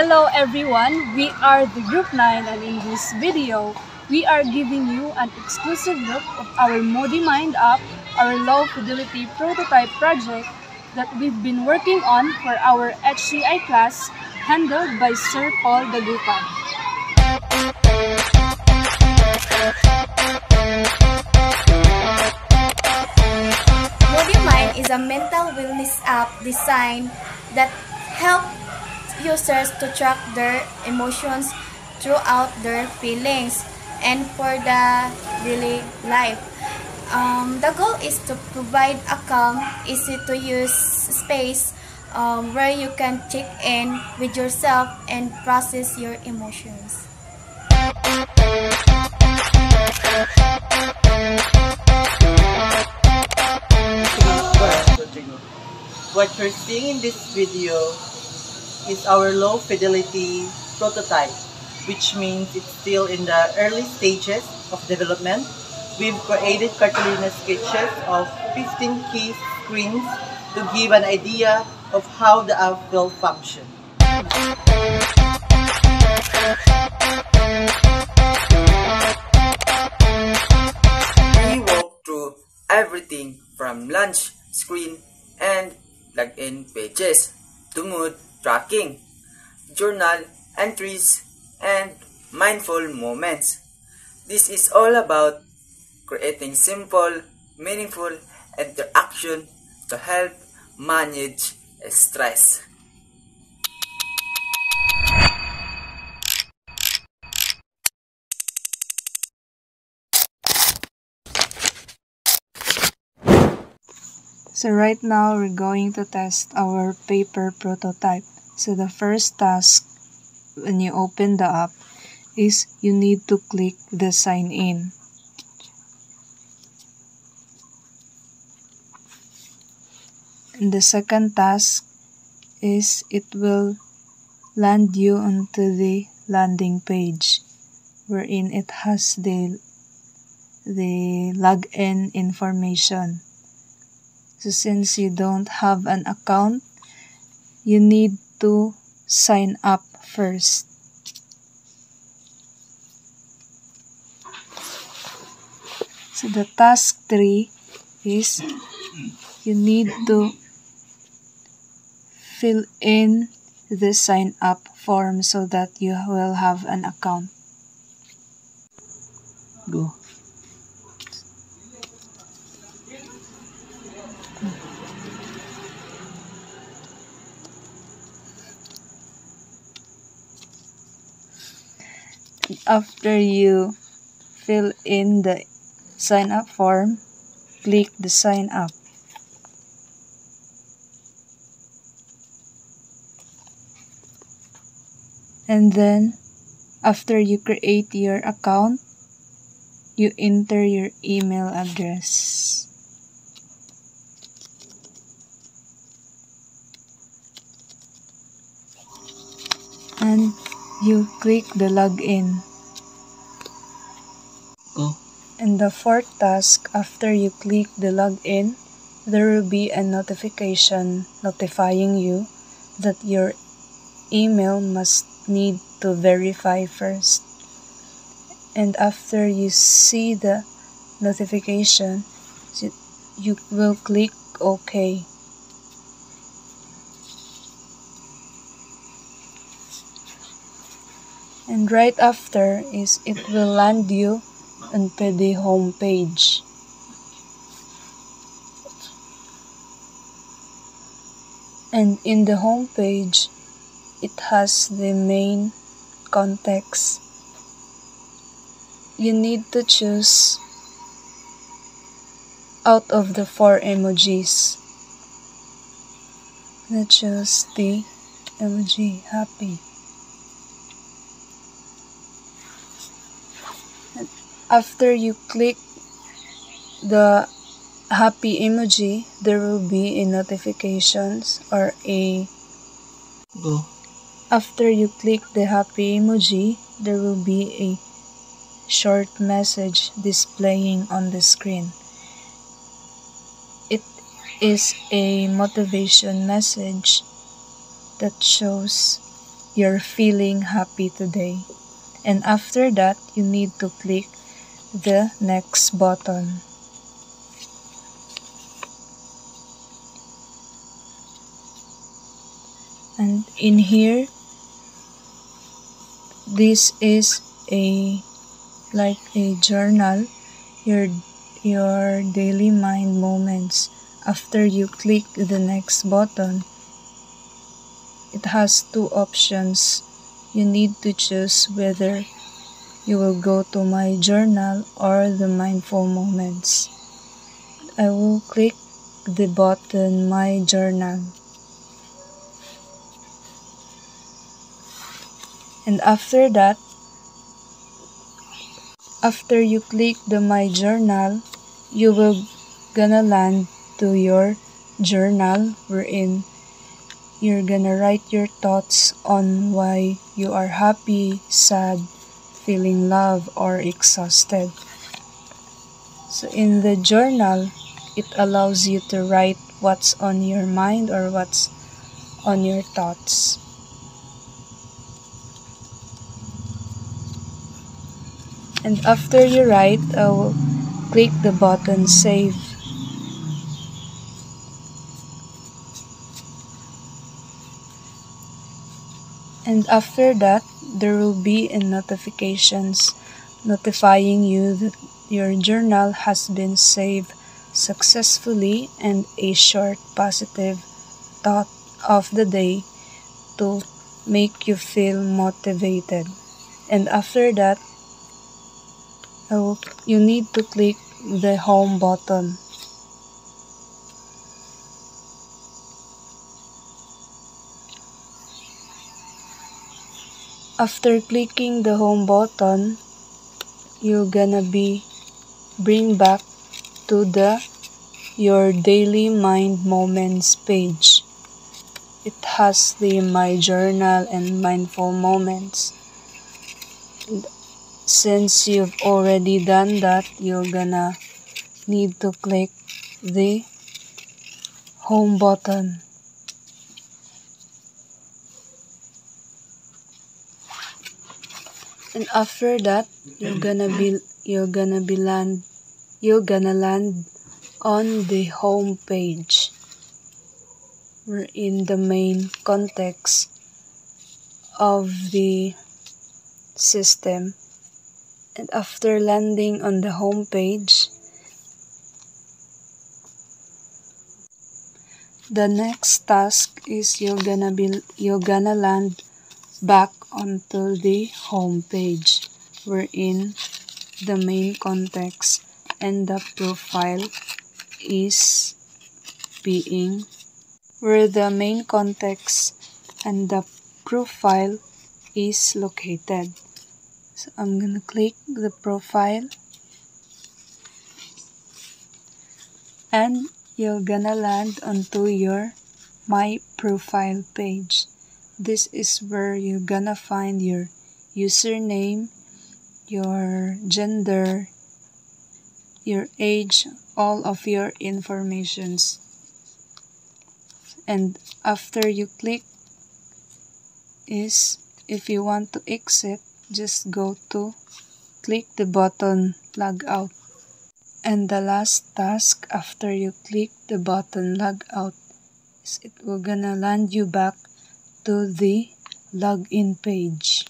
Hello everyone, we are the Group 9 and in this video, we are giving you an exclusive look of our Modi Mind app, our low fidelity prototype project that we've been working on for our HCI class handled by Sir Paul Dagupan. Modi Mind is a mental wellness app designed that helps users to track their emotions throughout their feelings and for the daily life. The goal is to provide a calm, easy-to-use space where you can check in with yourself and process your emotions. What you're seeing in this video is our low fidelity prototype, which means it's still in the early stages of development. We've created Cartolina sketches of 15 key screens to give an idea of how the app will function. We walk through everything from launch screen and login pages to mood tracking, journal entries, and mindful moments. This is all about creating simple, meaningful interaction to help manage stress. So right now, we're going to test our paper prototype. So the first task when you open the app is you need to click the sign in. And the second task is it will land you onto the landing page wherein it has the login information. So since you don't have an account, you need to sign up first. So the task 3 is you need to fill in the sign up form so that you will have an account. Go. After you fill in the sign up form, click the sign up. And then, after you create your account, you enter your email address. And you click the login. Go. And the fourth task, after you click the login, there will be a notification notifying you that your email must need to verify first. And after you see the notification, you will click OK. And right after is it will land you onto the home page. And in the home page, it has the main context. You need to choose out of the 4 emojis. I choose the emoji happy. After you click the happy emoji, there will be a notifications or a... Go. After you click the happy emoji, there will be a short message displaying on the screen. It is a motivation message that shows you're feeling happy today. And after that, you need to click the next button. And in here, this is like a journal, your daily mind moments. After you click the next button, it has two options. You need to choose whether you will go to my journal or the mindful moments. I will click the button my journal. And after that, after you click the my journal, you will gonna land to your journal wherein you're gonna write your thoughts on why you are happy, sad, feeling love, or exhausted. So in the journal, it allows you to write what's on your mind or what's on your thoughts. And after you write, I will click the button save. And after that, there will be a notifications notifying you that your journal has been saved successfully and a short positive thought of the day to make you feel motivated. And after that, you need to click the home button. After clicking the home button, you're gonna be bring back to your daily mind moments page. It has the my journal and mindful moments. And since you've already done that, you're gonna need to click the home button. And after that, you're gonna land on the home page. We're in the main context of the system. And after landing on the home page, the next task is you're gonna land back onto the home page, wherein the main context and the profile is located. So I'm gonna click the profile, and you're gonna land onto your my profile page. This is where you're gonna find your username, your gender, your age, all of your informations. And after you click if you want to exit, just click the button log out. And the last task after you click the button log out is it will gonna land you back to the login page.